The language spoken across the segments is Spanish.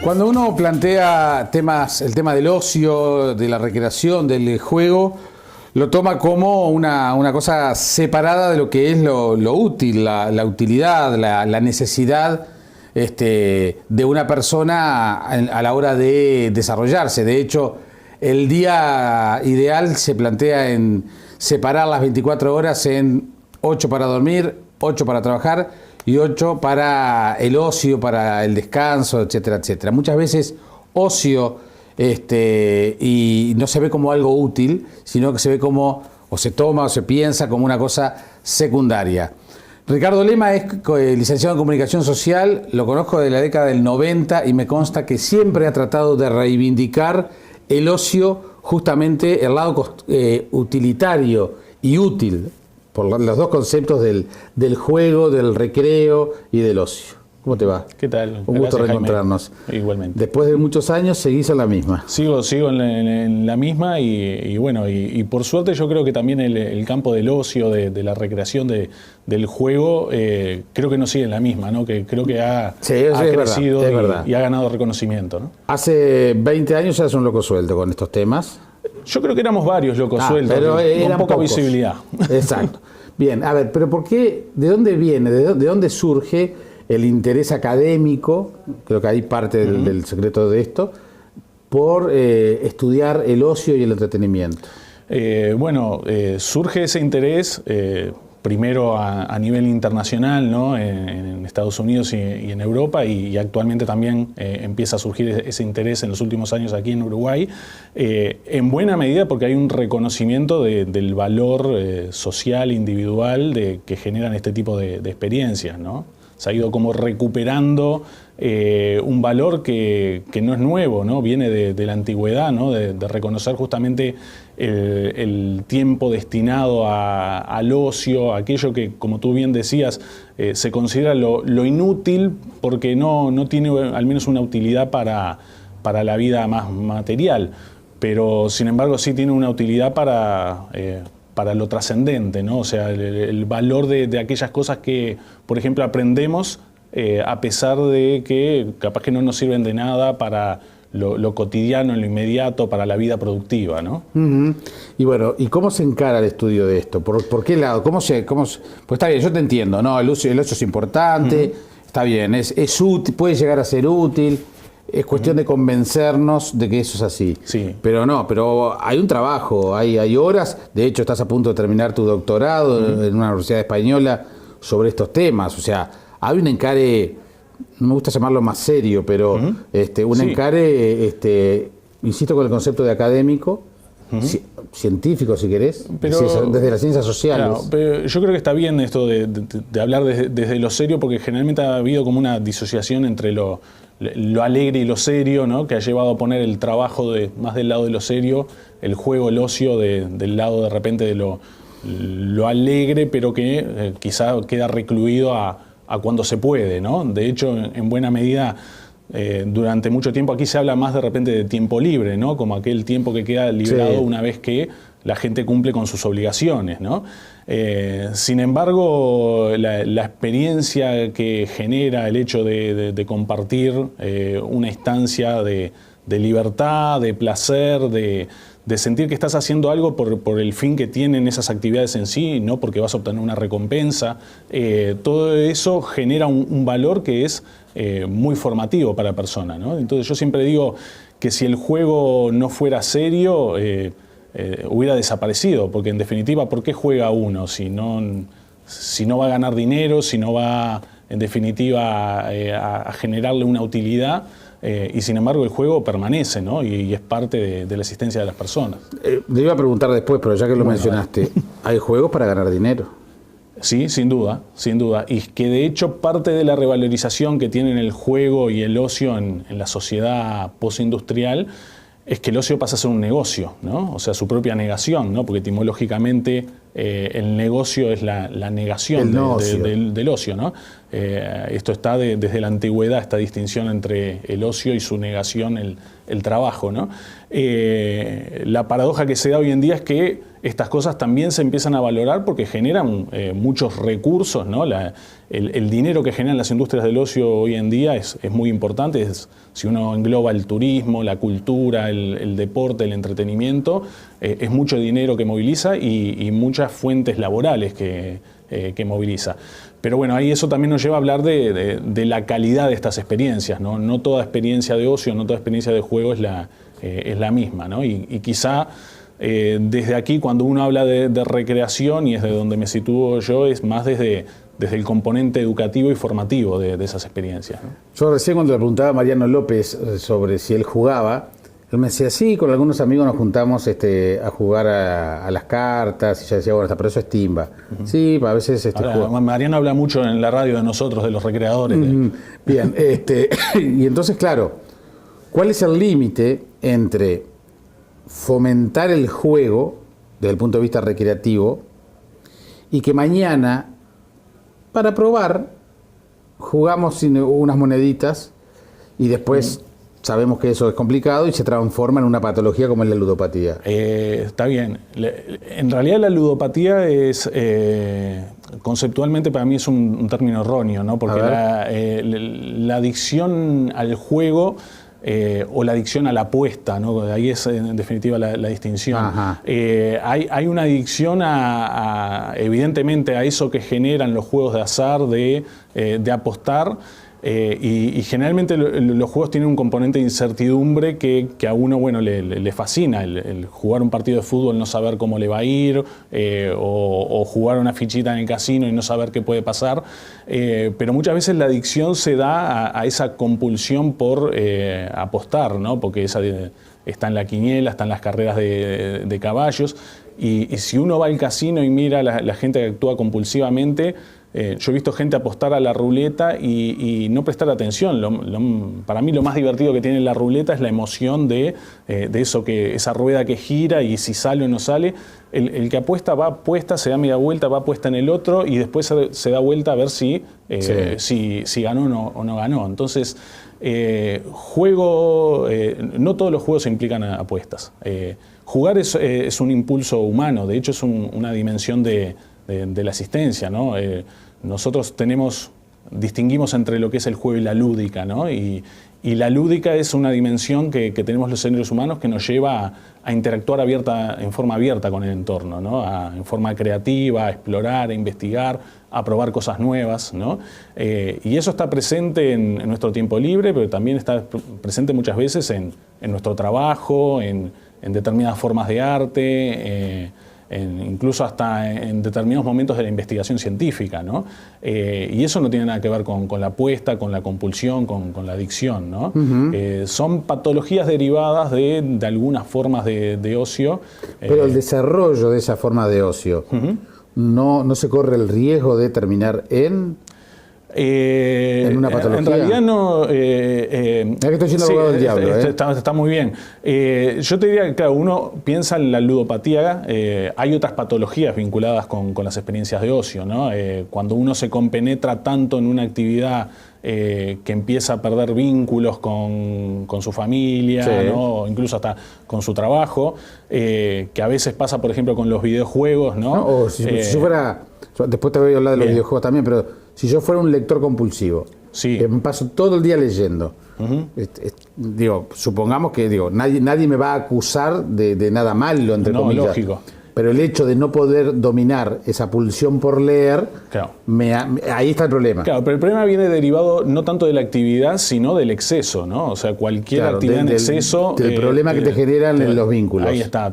Cuando uno plantea el tema del ocio, de la recreación, del juego, lo toma como una cosa separada de lo que es lo útil, la utilidad, la necesidad de una persona a la hora de desarrollarse. De hecho, el día ideal se plantea en separar las 24 horas en 8 para dormir, 8 para trabajar y 8 para el ocio, para el descanso, etcétera, etcétera. Muchas veces ocio y no se ve como algo útil, sino que se ve como, o se toma o se piensa como una cosa secundaria. Ricardo Lema es licenciado en Comunicación Social, lo conozco de la década del 90 y me consta que siempre ha tratado de reivindicar el ocio, justamente el lado utilitario y útil, por los dos conceptos del juego, del recreo y del ocio. ¿Cómo te va? ¿Qué tal? Un gusto reencontrarnos. Igualmente. Después de muchos años seguís en la misma. Sigo en la misma y bueno, y por suerte yo creo que también el campo del ocio, de la recreación, del juego, creo que no sigue en la misma, ¿no? Que creo que ha crecido y ha ganado reconocimiento, ¿no? Hace 20 años eras un loco suelto con estos temas. Yo creo que éramos varios locos sueltos, pero con poca pocos. visibilidad. Exacto. Bien, a ver, pero ¿por qué? ¿De dónde viene? ¿De dónde surge el interés académico? Creo que hay parte del secreto de esto, por estudiar el ocio y el entretenimiento. Surge ese interés primero a nivel internacional, ¿no? En Estados Unidos y en Europa, y actualmente también empieza a surgir ese interés en los últimos años aquí en Uruguay, en buena medida porque hay un reconocimiento del valor social, individual, que generan este tipo de experiencias, ¿no? Se ha ido como recuperando un valor que no es nuevo, ¿no? Viene de la antigüedad, ¿no? De reconocer justamente el tiempo destinado al ocio, aquello que, como tú bien decías, se considera lo inútil porque no tiene al menos una utilidad para la vida más material, pero sin embargo sí tiene una utilidad para lo trascendente, ¿no? O sea, el valor de aquellas cosas que, por ejemplo, aprendemos a pesar de que capaz que no nos sirven de nada para lo cotidiano, lo inmediato, para la vida productiva, ¿no? Y bueno, ¿y cómo se encara el estudio de esto? ¿Por qué lado? Pues está bien, yo te entiendo, ¿no? El ocio es importante, está bien, es útil, puede llegar a ser útil. Es cuestión de convencernos de que eso es así. Sí. Pero hay un trabajo, hay horas. De hecho, estás a punto de terminar tu doctorado en una universidad española sobre estos temas. O sea, hay un encare, no me gusta llamarlo más serio, pero un encare, insisto con el concepto de académico, científico si querés, desde las ciencias sociales. Claro, pero yo creo que está bien esto de hablar desde lo serio, porque generalmente ha habido como una disociación entre lo alegre y lo serio, ¿no? Que ha llevado a poner el trabajo más del lado de lo serio, el juego, el ocio del lado de repente de lo alegre, pero que quizá queda recluido a cuando se puede, ¿no? De hecho, en buena medida, durante mucho tiempo aquí se habla más de repente de tiempo libre, ¿no? Como aquel tiempo que queda liberado una vez que la gente cumple con sus obligaciones, ¿no? Sin embargo, la experiencia que genera el hecho de compartir una instancia de libertad, de placer, de sentir que estás haciendo algo por el fin que tienen esas actividades en sí, no porque vas a obtener una recompensa, todo eso genera un valor que es muy formativo para la persona, ¿no? Entonces yo siempre digo que si el juego no fuera serio, hubiera desaparecido, porque en definitiva, ¿por qué juega uno si no va a ganar dinero, si no va en definitiva a generarle una utilidad? Y sin embargo el juego permanece, ¿no? Y es parte de la existencia de las personas. Le iba a preguntar después, pero ya que lo mencionaste, ¿hay juegos para ganar dinero? Sí, sin duda, sin duda. Y que de hecho parte de la revalorización que tienen el juego y el ocio en la sociedad postindustrial es que el ocio pasa a ser un negocio, ¿no? O sea, su propia negación, ¿no? Porque etimológicamente el negocio es la negación del ocio, ¿no? Esto está desde la antigüedad, esta distinción entre el ocio y su negación, el trabajo, ¿no? La paradoja que se da hoy en día es que estas cosas también se empiezan a valorar porque generan muchos recursos, ¿no? El dinero que generan las industrias del ocio hoy en día es muy importante. Si uno engloba el turismo, la cultura, el deporte, el entretenimiento, es mucho dinero que moviliza y muchas fuentes laborales que moviliza. Pero bueno, ahí eso también nos lleva a hablar de la calidad de estas experiencias, ¿no? No toda experiencia de ocio, no toda experiencia de juego es la misma, ¿no? Y quizá desde aquí, cuando uno habla de recreación, y es de donde me sitúo yo, es más desde el componente educativo y formativo de esas experiencias, ¿no? Yo recién cuando le preguntaba a Mariano López sobre si él jugaba, él me decía, sí, con algunos amigos nos juntamos a jugar a las cartas, y yo decía, bueno, pero eso es timba. Sí, a veces Ahora, Mariano habla mucho en la radio de nosotros, de los recreadores. Bien, y entonces, claro, ¿cuál es el límite entre fomentar el juego desde el punto de vista recreativo y que mañana, para probar, jugamos unas moneditas y después sabemos que eso es complicado y se transforma en una patología como es la ludopatía? Está bien. En realidad la ludopatía es, conceptualmente para mí es un término erróneo, ¿no? Porque la adicción al juego o la adicción a la apuesta, ¿no? Ahí es en definitiva la distinción. Hay una adicción evidentemente a eso que generan los juegos de azar, de apostar. Y generalmente los juegos tienen un componente de incertidumbre que a uno, bueno, le fascina, el jugar un partido de fútbol, no saber cómo le va a ir, o jugar una fichita en el casino y no saber qué puede pasar. Pero muchas veces la adicción se da a esa compulsión por apostar, ¿no? Porque está en la quiniela, está en las carreras de caballos. Y si uno va al casino y mira la gente que actúa compulsivamente, yo he visto gente apostar a la ruleta y no prestar atención. Para mí lo más divertido que tiene la ruleta es la emoción de eso, esa rueda que gira y si sale o no sale. El que apuesta va apuesta, se da media vuelta, va apuesta en el otro y después se da vuelta a ver si ganó o no ganó. Entonces, no todos los juegos implican apuestas. Jugar es un impulso humano, de hecho es una dimensión de la existencia, ¿no? Nosotros distinguimos entre lo que es el juego y la lúdica, ¿no? Y la lúdica es una dimensión que tenemos los seres humanos que nos lleva a interactuar en forma abierta con el entorno, ¿no? En forma creativa, a explorar, a investigar, a probar cosas nuevas, ¿no? Y eso está presente en nuestro tiempo libre, pero también está presente muchas veces en nuestro trabajo, en determinadas formas de arte, incluso hasta en determinados momentos de la investigación científica, ¿no? Y eso no tiene nada que ver con la apuesta, con la compulsión, con la adicción, ¿no? Son patologías derivadas de algunas formas de ocio. Pero el desarrollo de esa forma de ocio, ¿no se corre el riesgo de terminar en una patología? En realidad no. Es que estoy siendo abogado del diablo. Está muy bien. Yo te diría que, claro, uno piensa en la ludopatía, hay otras patologías vinculadas con las experiencias de ocio, ¿no? Cuando uno se compenetra tanto en una actividad que empieza a perder vínculos con su familia, sí, ¿no? Incluso hasta con su trabajo, que a veces pasa, por ejemplo, con los videojuegos, ¿no? O si yo fuera, después te voy a hablar de los videojuegos también, pero si yo fuera un lector compulsivo, sí, que me paso todo el día leyendo, supongamos que nadie me va a acusar de nada malo, entre comillas. Lógico. Pero el hecho de no poder dominar esa pulsión por leer, claro, ahí está el problema. Claro, pero el problema viene derivado no tanto de la actividad, sino del exceso, ¿no? O sea, cualquier actividad en exceso... Del problema que te generan en los vínculos. Ahí está.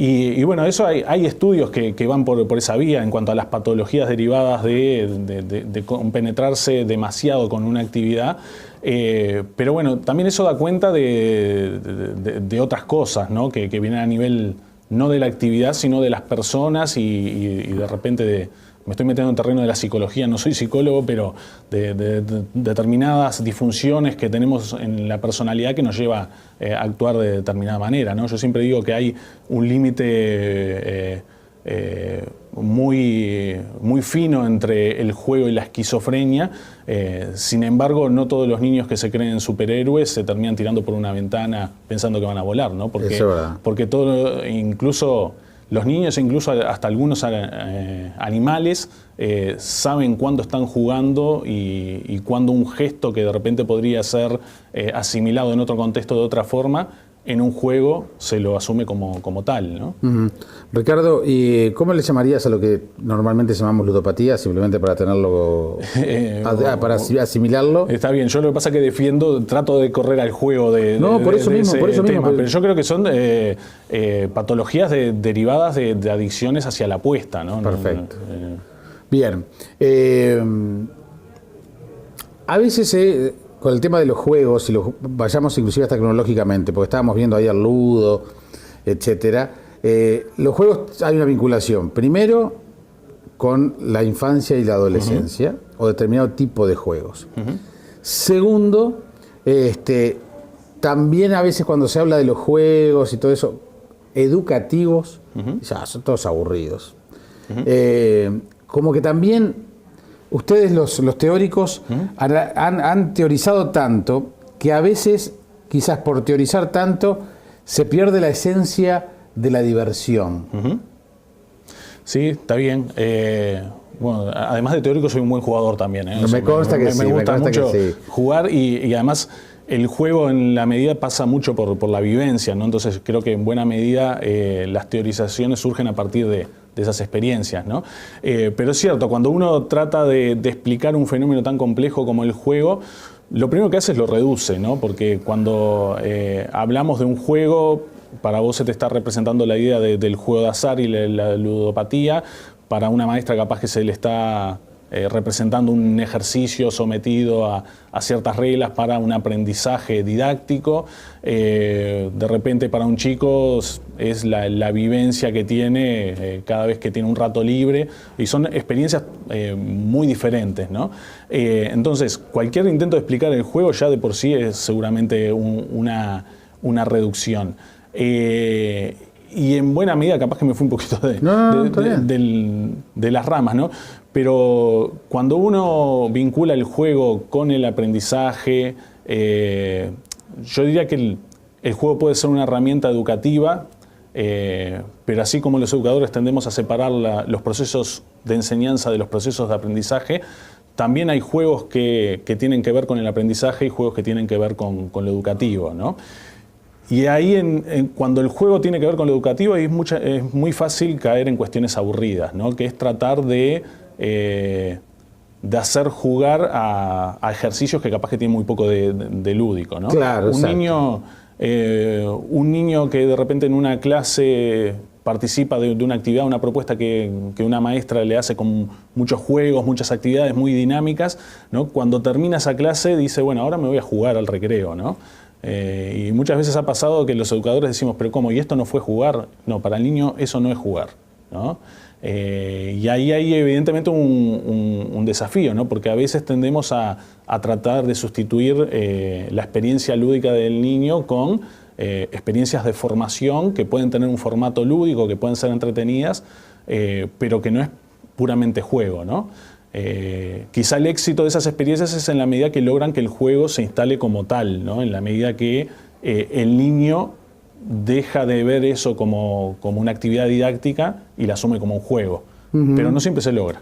Y bueno, eso hay estudios que van por esa vía en cuanto a las patologías derivadas de compenetrarse demasiado con una actividad. Pero bueno, también eso da cuenta de otras cosas, ¿no? Que vienen a nivel no de la actividad, sino de las personas y de repente me estoy metiendo en terreno de la psicología, no soy psicólogo, pero de determinadas disfunciones que tenemos en la personalidad que nos lleva a actuar de determinada manera, ¿no? Yo siempre digo que hay un límite muy fino entre el juego y la esquizofrenia. Sin embargo, no todos los niños que se creen superhéroes se terminan tirando por una ventana pensando que van a volar, ¿no? Porque todo, incluso los niños, incluso hasta algunos animales, saben cuándo están jugando y cuándo un gesto que de repente podría ser asimilado en otro contexto de otra forma, en un juego se lo asume como tal, ¿no? Ricardo, ¿y cómo le llamarías a lo que normalmente llamamos ludopatía, simplemente para tenerlo, para asimilarlo? Está bien, yo lo que pasa es que trato de correr al juego por eso mismo, pero yo creo que son patologías derivadas de adicciones hacia la apuesta, ¿no? Perfecto. Bien. A veces con el tema de los juegos, si vayamos inclusive hasta cronológicamente, porque estábamos viendo ahí al Ludo, etcétera, los juegos hay una vinculación, primero con la infancia y la adolescencia, o determinado tipo de juegos. Segundo, también a veces cuando se habla de los juegos y todo eso, educativos, ya son todos aburridos. Como que también ustedes los teóricos han teorizado tanto que a veces, quizás por teorizar tanto, se pierde la esencia de la diversión. Sí, está bien. Bueno, además de teórico soy un buen jugador también. Me consta que sí. Me gusta mucho jugar y además el juego en la medida pasa mucho por la vivencia, ¿no? Entonces creo que en buena medida las teorizaciones surgen a partir de esas experiencias, ¿no? Pero es cierto, cuando uno trata de explicar un fenómeno tan complejo como el juego, lo primero que hace es lo reduce, ¿no? Porque cuando hablamos de un juego, para vos se te está representando la idea del juego de azar y la ludopatía. Para una maestra capaz que se le está representando un ejercicio sometido a ciertas reglas para un aprendizaje didáctico. De repente para un chico es la vivencia que tiene cada vez que tiene un rato libre, y son experiencias muy diferentes, ¿no? Entonces cualquier intento de explicar el juego ya de por sí es seguramente una reducción. Y en buena medida, capaz que me fui un poquito de las ramas, ¿no? Pero cuando uno vincula el juego con el aprendizaje, yo diría que el juego puede ser una herramienta educativa, pero así como los educadores tendemos a separar los procesos de enseñanza de los procesos de aprendizaje, también hay juegos que tienen que ver con el aprendizaje y juegos que tienen que ver con lo educativo, ¿no? Y ahí, cuando el juego tiene que ver con lo educativo, es muy fácil caer en cuestiones aburridas, ¿no? Que es tratar de hacer jugar a ejercicios que capaz que tienen muy poco de lúdico, ¿no? Claro, un niño que de repente en una clase participa de una actividad, una propuesta que una maestra le hace con muchos juegos, muchas actividades muy dinámicas, ¿no? Cuando termina esa clase dice, bueno, ahora me voy a jugar al recreo, ¿no? Y muchas veces ha pasado que los educadores decimos, pero ¿cómo? ¿Y esto no fue jugar? No, para el niño eso no es jugar, ¿no? Y ahí hay evidentemente un desafío, ¿no? Porque a veces tendemos a tratar de sustituir la experiencia lúdica del niño con experiencias de formación que pueden tener un formato lúdico, que pueden ser entretenidas, pero que no es puramente juego, ¿no? Quizá el éxito de esas experiencias es en la medida que logran que el juego se instale como tal, ¿no? En la medida que el niño deja de ver eso como una actividad didáctica y la asume como un juego. Pero no siempre se logra.